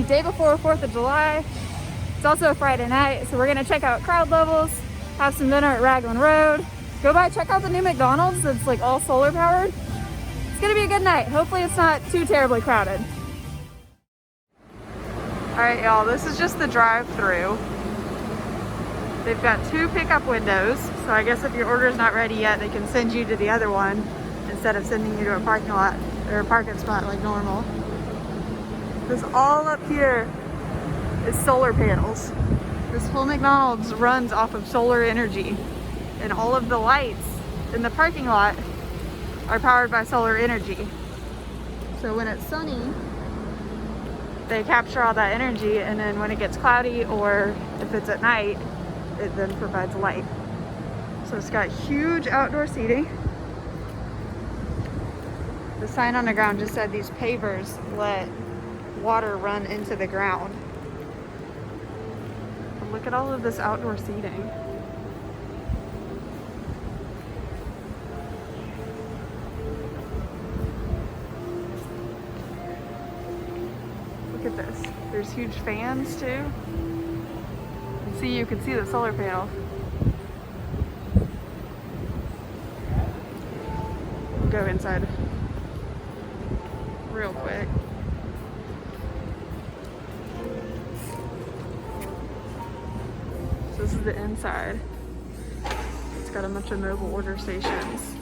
the day before 4th of July. It's also a Friday night, so we're gonna check out crowd levels, have some dinner at Raglan Road, go by, check out the new McDonald's that's like all solar powered. It's gonna be a good night. Hopefully it's not too terribly crowded. All right, y'all, this is just the drive-through. They've got 2 pickup windows, so I guess if your order's not ready yet, they can send you to the other one instead of sending you to a parking lot or a parking spot like normal. This all up here is solar panels. This whole McDonald's runs off of solar energy, and all of the lights in the parking lot are powered by solar energy. So when it's sunny, they capture all that energy, and then when it gets cloudy or if it's at night, it then provides light. So it's got huge outdoor seating. The sign on the ground just said these pavers let water run into the ground. But look at all of this outdoor seating. Look at this. There's huge fans too. You can see the solar panel. We'll go inside real quick. So this is the inside. It's got a bunch of mobile order stations.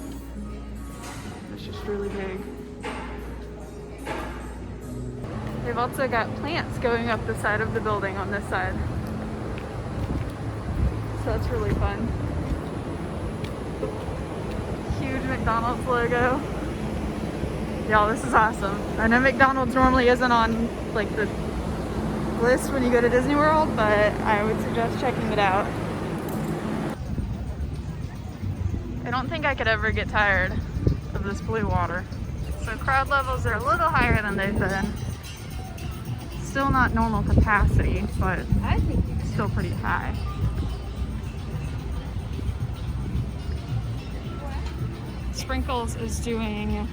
It's just really big. They've also got plants going up the side of the building on this side. So that's really fun. Huge McDonald's logo. Y'all, this is awesome. I know McDonald's normally isn't on like the list when you go to Disney World, but I would suggest checking it out. I don't think I could ever get tired of this blue water. So crowd levels are a little higher than they've been. Still not normal capacity, but still pretty high. Sprinkles is doing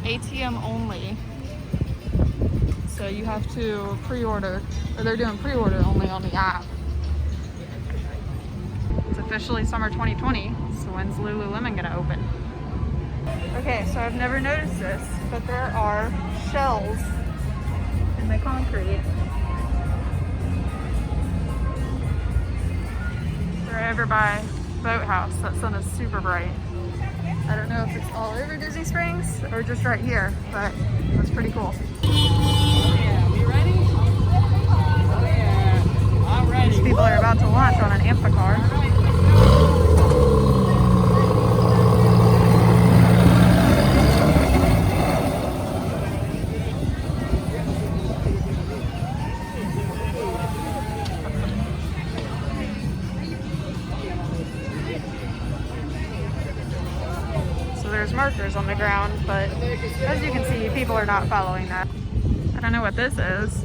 ATM only, so you have to pre-order, or they're doing pre-order only on the app. It's officially summer 2020, so when's Lululemon gonna open? Okay, so I've never noticed this, but there are shells in the concrete. They're over by Boathouse. That sun is super bright. I don't know if it's all over Disney Springs or just right here, but that's pretty cool. Oh yeah, we ready? Oh yeah, I'm ready. These people are about to launch on an Amphicar. There's markers on the ground, but as you can see, people are not following that. I don't know what this is.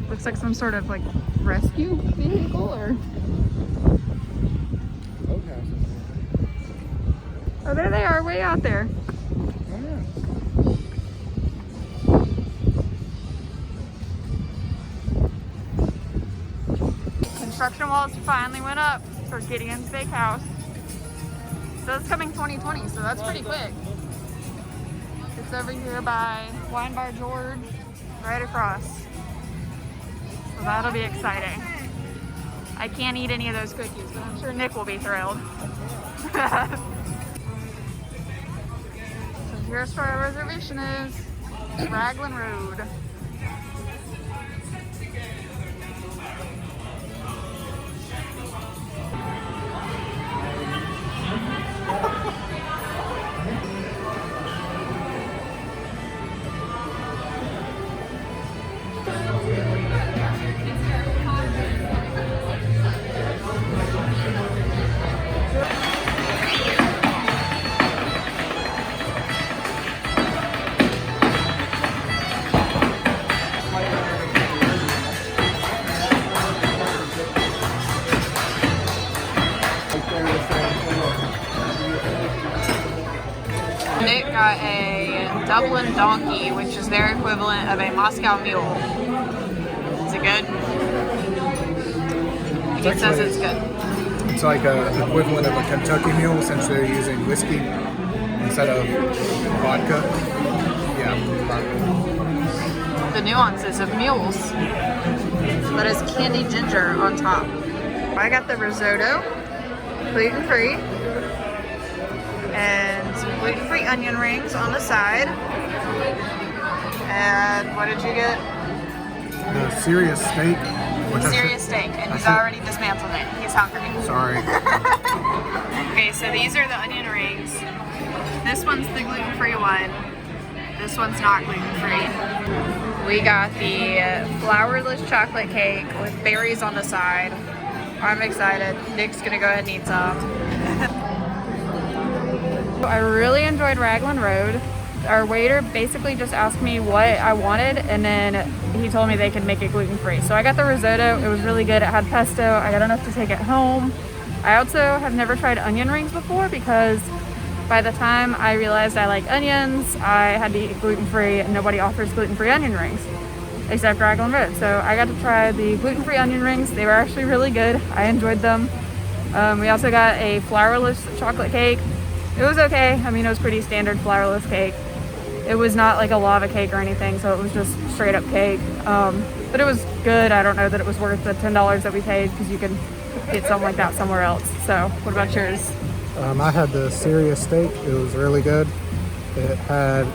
Looks like some sort of like rescue vehicle or... Oh, there they are, way out there. Construction walls finally went up for Gideon's Bakehouse. So it's coming 2020, so that's pretty quick. It's over here by Wine Bar George, right across. So that'll be exciting. I can't eat any of those cookies, but I'm sure Nick will be thrilled. So here's where our reservation is, Raglan Road. Nick got a Dublin donkey, which is their equivalent of a Moscow mule. it good? He says it's good. It's like an equivalent of a Kentucky mule since they're using whiskey instead of vodka. Yeah. The nuances of mules. That is candied ginger on top. I got the risotto, gluten-free, and some gluten-free onion rings on the side. And what did you get? The serious steak. Serious steak, and he's already dismantled it. He's hungry. Sorry. Okay, so these are the onion rings. This one's the gluten-free one. This one's not gluten-free. We got the flourless chocolate cake with berries on the side. I'm excited. Nick's gonna go ahead and eat some. I really enjoyed Raglan Road. Our waiter basically just asked me what I wanted, and then he told me they could make it gluten-free. So I got the risotto. It was really good. It had pesto. I got enough to take it home. I also have never tried onion rings before because by the time I realized I like onions, I had to eat gluten-free, and nobody offers gluten-free onion rings except Raglan Road. So I got to try the gluten-free onion rings. They were actually really good. I enjoyed them. We also got a flourless chocolate cake. It was okay. I mean, it was pretty standard flourless cake. It was not like a lava cake or anything, so it was just straight up cake. But it was good. I don't know that it was worth the $10 that we paid because you can get something like that somewhere else. So what about yours? I had the serious steak. It was really good. It had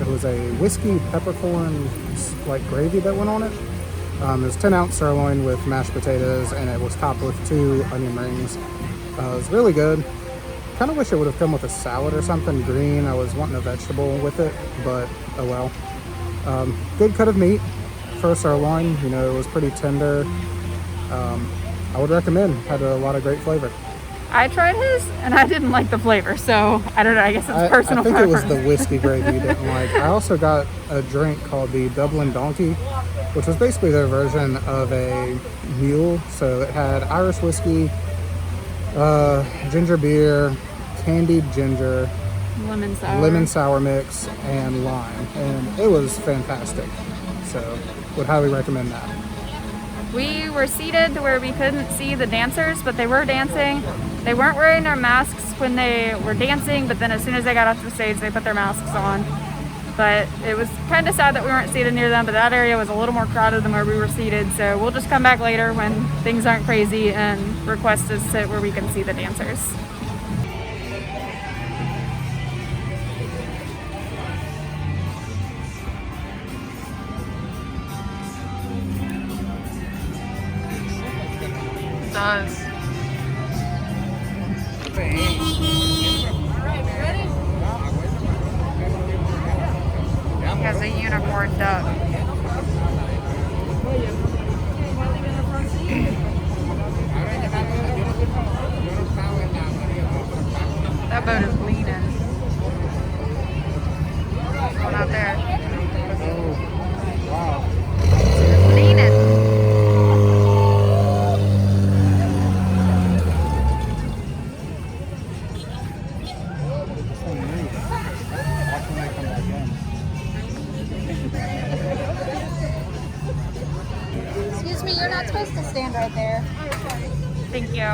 it was a whiskey peppercorn like gravy that went on it. It was 10-ounce sirloin with mashed potatoes, and it was topped with 2 onion rings. It was really good. Kind of wish it would have come with a salad or something green. I was wanting a vegetable with it, but oh well. Good cut of meat for a sirloin. You know, it was pretty tender. I would recommend. Had a lot of great flavor. I tried his and I didn't like the flavor, so I don't know. I guess it's personal preference. I think it was the whiskey gravy you didn't like. I also got a drink called the Dublin Donkey, which was basically their version of a mule. So it had Irish whiskey, ginger beer, candied ginger, lemon sour mix, and lime, and it was fantastic. So would highly recommend that. We were seated to where we couldn't see the dancers, but they were dancing. They weren't wearing their masks when they were dancing, but then as soon as they got off the stage, they put their masks on. But it was kind of sad that we weren't seated near them, but that area was a little more crowded than where we were seated. So we'll just come back later when things aren't crazy and request to sit where we can see the dancers. It does. He has a unicorn duck. That boat is leaning. One out there. Oh, wow. It's leaning. Excuse me, you're not supposed to stand right there. Thank you.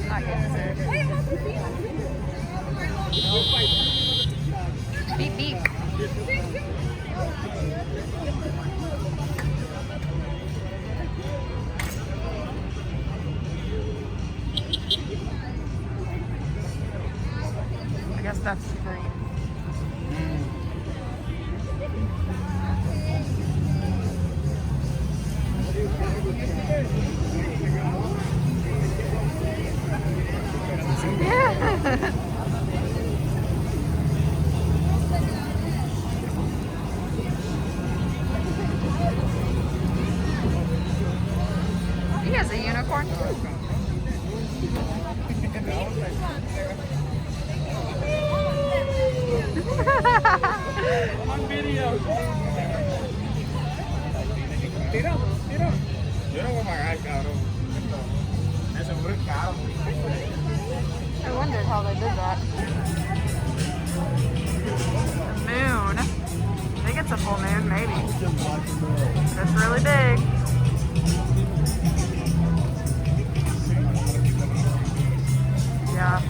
Not good. Beep beep. I guess that's free. He has a unicorn. On video. Tira. Yo no voy a pagar, cabrón. Me seguro es caro. I wondered how they did that. The moon. I think it's a full moon, maybe. It's really big. Yeah.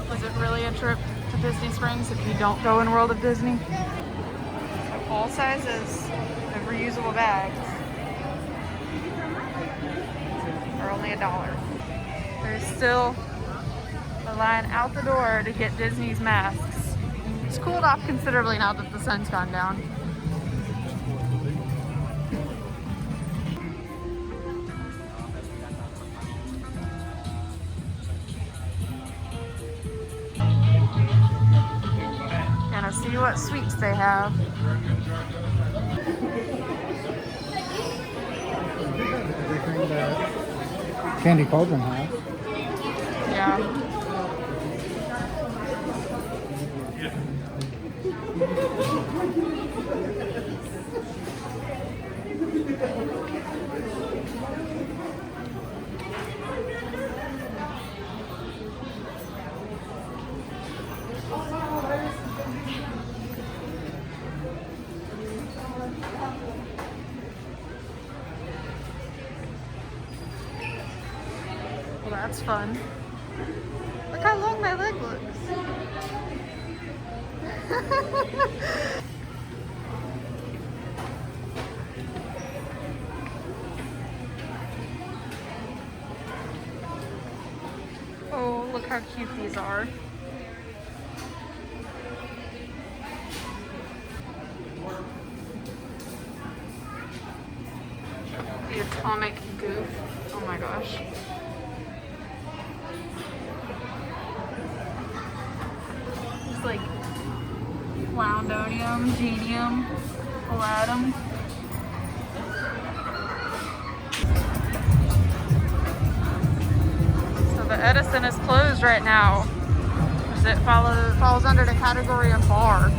Was it really a trip to Disney Springs if you don't go in World of Disney? So all sizes of reusable bags are only $1. There's still a line out the door to get Disney's masks. It's cooled off considerably now that the sun's gone down. Gonna see what sweets they have. Everything that Candy Cauldron has. Yeah. Well, that's fun. Look how long my leg looks. Oh, look how cute these are. The atomic goof. Oh my gosh. It's like Cloudonium, Genium, Palladium. So the Edison is closed right now because it falls under the category of bar.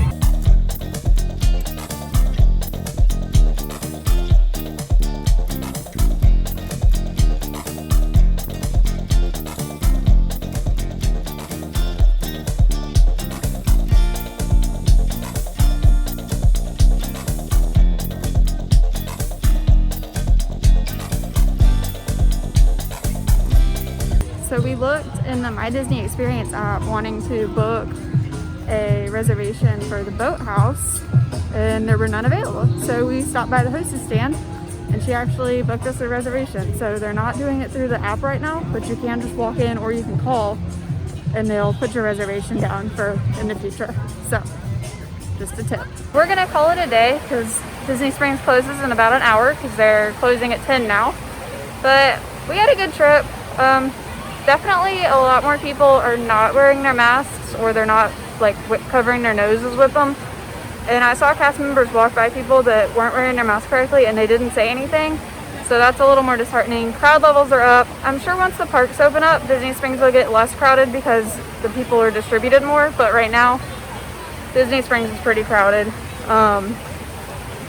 So we looked in the My Disney Experience app wanting to book a reservation for the boathouse and there were none available. So we stopped by the hostess stand and she actually booked us a reservation. So they're not doing it through the app right now, but you can just walk in or you can call and they'll put your reservation down for in the future. So just a tip. We're gonna call it a day because Disney Springs closes in about an hour because they're closing at 10 now. But we had a good trip. Definitely a lot more people are not wearing their masks or they're not like covering their noses with them. And I saw cast members walk by people that weren't wearing their mask correctly and they didn't say anything. So that's a little more disheartening. Crowd levels are up. I'm sure once the parks open up, Disney Springs will get less crowded because the people are distributed more. But right now, Disney Springs is pretty crowded.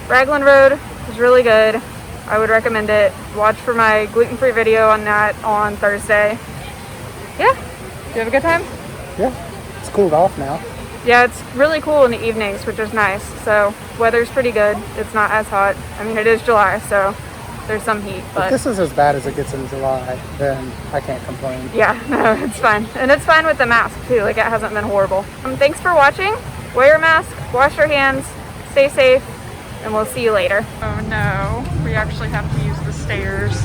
Raglan Road is really good. I would recommend it. Watch for my gluten-free video on that on Thursday. Yeah, you have a good time? Yeah, it's cooled off now. Yeah, it's really cool in the evenings, which is nice. So weather's pretty good. It's not as hot. I mean, it is July, so there's some heat. But If this is as bad as it gets in July, then I can't complain. yeah, no, it's fine. And it's fine with the mask too. Like it hasn't been horrible. Thanks for watching. Wear your mask, wash your hands, stay safe, and we'll see you later. Oh no, we actually have to use the stairs.